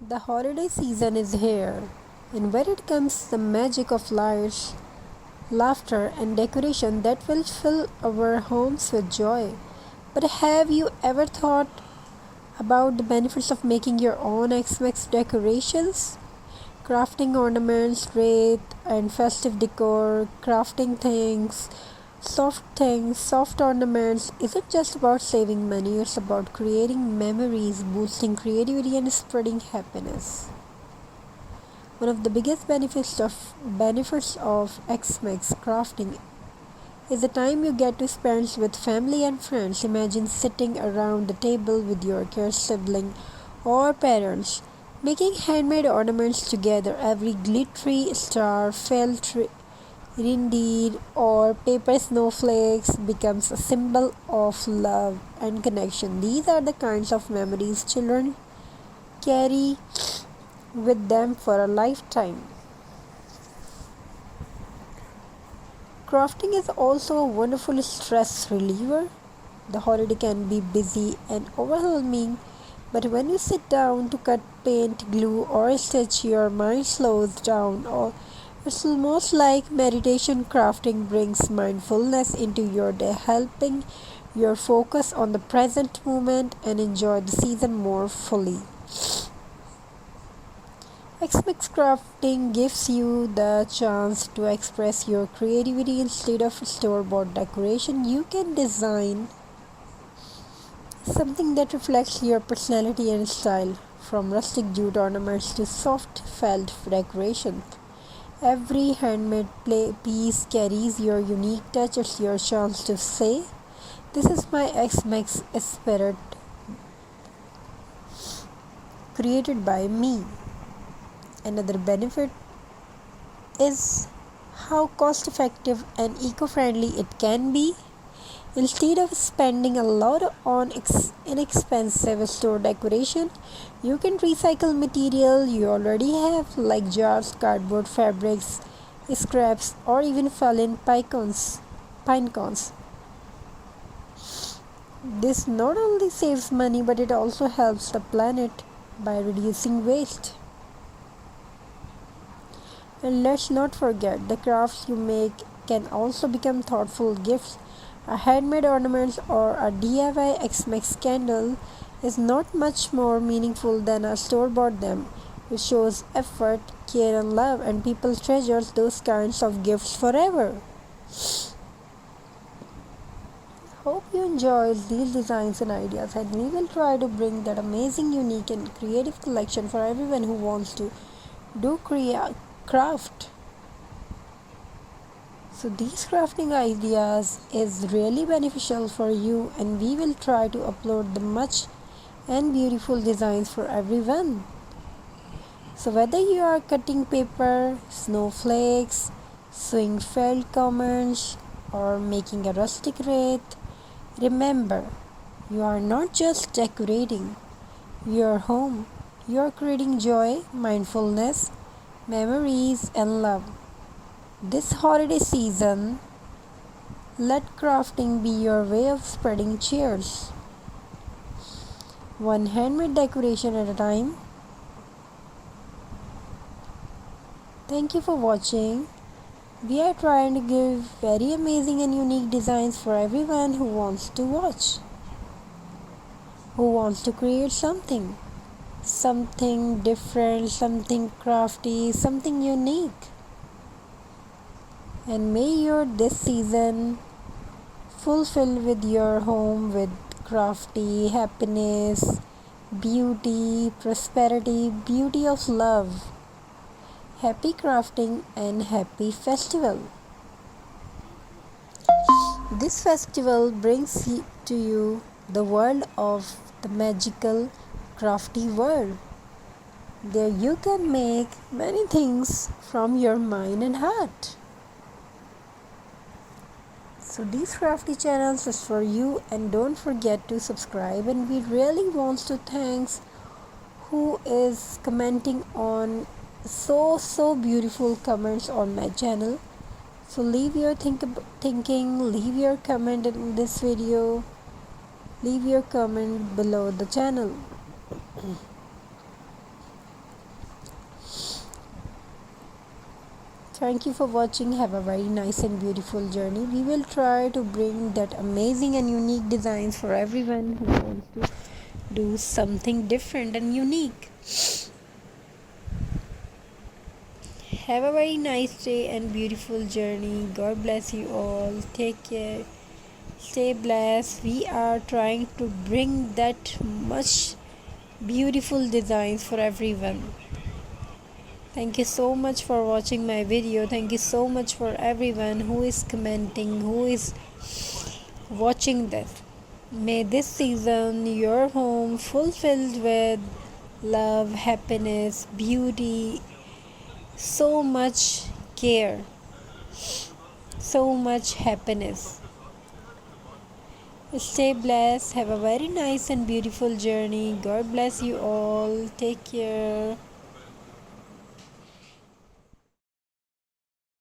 The holiday season is here, and when it comes the magic of lights, laughter, and decoration that will fill our homes with joy. But have you ever thought about the benefits of making your own Xmas decorations? Crafting ornaments, wreath, and festive decor, crafting things, soft ornaments isn't just about saving money, it's about creating memories, boosting creativity, and spreading happiness. One of the biggest benefits of Xmas crafting is the time you get to spend with family and friends. Imagine sitting around the table with your cursed sibling or parents, making handmade ornaments together. Every glittery star, felt reindeer, or paper snowflakes becomes a symbol of love and connection. These are the kinds of memories children carry with them for a lifetime. Crafting is also a wonderful stress reliever. The holiday can be busy and overwhelming, but when you sit down to cut, paint, glue, or stitch, your mind slows down. Or it's almost like meditation. Crafting brings mindfulness into your day, helping your focus on the present moment and enjoy the season more fully. Xmix crafting gives you the chance to express your creativity instead of store bought decoration. You can design something that reflects your personality and style, from rustic jute ornaments to soft felt decorations. Every handmade piece carries your unique touch. It's your chance to say, "This is my Xmix spirit created by me." Another benefit is how cost effective and eco friendly it can be. Instead of spending a lot on inexpensive store decoration, you can recycle material you already have, like jars, cardboard, fabrics, scraps, or even fallen pine cones. This not only saves money but it also helps the planet by reducing waste. And let's not forget, the crafts you make can also become thoughtful gifts. A handmade ornament or a DIY Xmas candle is not much more meaningful than a store bought them. It shows effort, care, and love, and people treasure those kinds of gifts forever. Hope you enjoy these designs and ideas, and we will try to bring that amazing, unique, and creative collection for everyone who wants to do craft. So these crafting ideas is really beneficial for you, and we will try to upload the much and beautiful designs for everyone. So whether you are cutting paper, snowflakes, sewing felt garments, or making a rustic wreath, remember, you are not just decorating your home, you are creating joy, mindfulness, memories, and love. This holiday season, let crafting be your way of spreading cheers, one handmade decoration at a time. Thank you for watching. We are trying to give very amazing and unique designs for everyone who wants to watch, who wants to create something different, something crafty, something unique. And may your this season fulfill with your home with crafty happiness, beauty, prosperity, beauty of love. Happy crafting and happy festival. This festival brings to you the world of the magical crafty world. There you can make many things from your mind and heart. So these crafty channels is for you, and don't forget to subscribe. And we really want to thanks who is commenting on so beautiful comments on my channel. So leave your thinking, leave your comment in this video, leave your comment below the channel. Thank you for watching. Have a very nice and beautiful journey. We will try to bring that amazing and unique designs for everyone who wants to do something different and unique. Have a very nice day and beautiful journey. God bless you all. Take care. Stay blessed. We are trying to bring that much beautiful designs for everyone. Thank you so much for watching my video. Thank you so much for everyone who is commenting, who is watching this. May this season your home fulfilled with love, happiness, beauty, so much care, so much happiness. Stay blessed. Have a very nice and beautiful journey. God bless you all. Take care.